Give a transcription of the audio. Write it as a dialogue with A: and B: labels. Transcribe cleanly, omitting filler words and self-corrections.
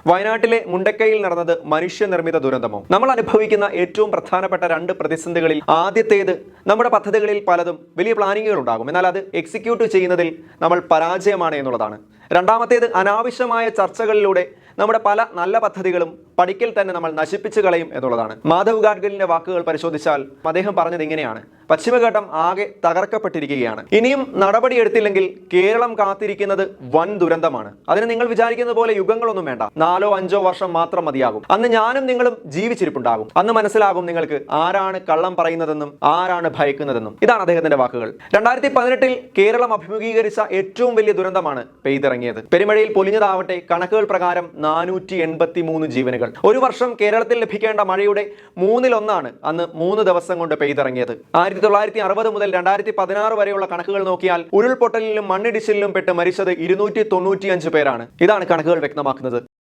A: വയനാട്ടിലെ മുണ്ടക്കയിൽ നടന്നത് മനുഷ്യനിർമ്മിത ദുരന്തമോ? നമ്മൾ അനുഭവിക്കുന്ന ഏറ്റവും പ്രധാനപ്പെട്ട രണ്ട് പ്രതിസന്ധികളിൽ ആദ്യത്തേത് നമ്മുടെ പദ്ധതികളിൽ പലതും വലിയ പ്ലാനിങ്ങുകൾ ഉണ്ടാകും, എന്നാൽ അത് എക്സിക്യൂട്ട് ചെയ്യുന്നതിൽ നമ്മൾ പരാജയമാണ് എന്നുള്ളതാണ്. രണ്ടാമത്തേത് അനാവശ്യമായ ചർച്ചകളിലൂടെ നമ്മുടെ പല നല്ല പദ്ധതികളും പഠിക്കൽ തന്നെ നമ്മൾ നശിപ്പിച്ചു കളയും എന്നുള്ളതാണ്. മാധവ് ഗാഡ്ഗിലിന്റെ വാക്കുകൾ പരിശോധിച്ചാൽ അദ്ദേഹം പറഞ്ഞത് ഇങ്ങനെയാണ്: പശ്ചിമഘട്ടം ആകെ തകർക്കപ്പെട്ടിരിക്കുകയാണ്. ഇനിയും നടപടിയെടുത്തില്ലെങ്കിൽ കേരളം കാത്തിരിക്കുന്നത് വൻ ദുരന്തമാണ്. അതിന് നിങ്ങൾ വിചാരിക്കുന്ന പോലെ യുഗങ്ങളൊന്നും വേണ്ട, 4-5 വർഷം മാത്രം മതിയാകും. അന്ന് ഞാനും നിങ്ങളും ജീവിച്ചിരിപ്പുണ്ടാകും. അന്ന് മനസ്സിലാകും നിങ്ങൾക്ക് ആരാണ് കള്ളം പറയുന്നതെന്നും ആരാണ് ഭയക്കുന്നതെന്നും. ഇതാണ് അദ്ദേഹത്തിന്റെ വാക്കുകൾ. 2018 കേരളം അഭിമുഖീകരിച്ച ഏറ്റവും വലിയ ദുരന്തമാണ് പെയ്തിറങ്ങിയത്. പെരുമഴയിൽ പൊലിഞ്ഞതാവട്ടെ കണക്കുകൾ പ്രകാരം 483 ജീവനുകൾ. ഒരു വർഷം കേരളത്തിൽ ലഭിക്കേണ്ട മഴയുടെ 1/3 അന്ന് 3 ദിവസം കൊണ്ട് പെയ്തിറങ്ങിയത്. 1960 മുതൽ 2016 വരെയുള്ള കണക്കുകൾ നോക്കിയാൽ ഉരുൾപൊട്ടലിലും മണ്ണിടിച്ചിലിലും പെട്ട് മരിച്ചത് 295 പേരാണ്. ഇതാണ് കണക്കുകൾ വ്യക്തമാക്കുന്നത്.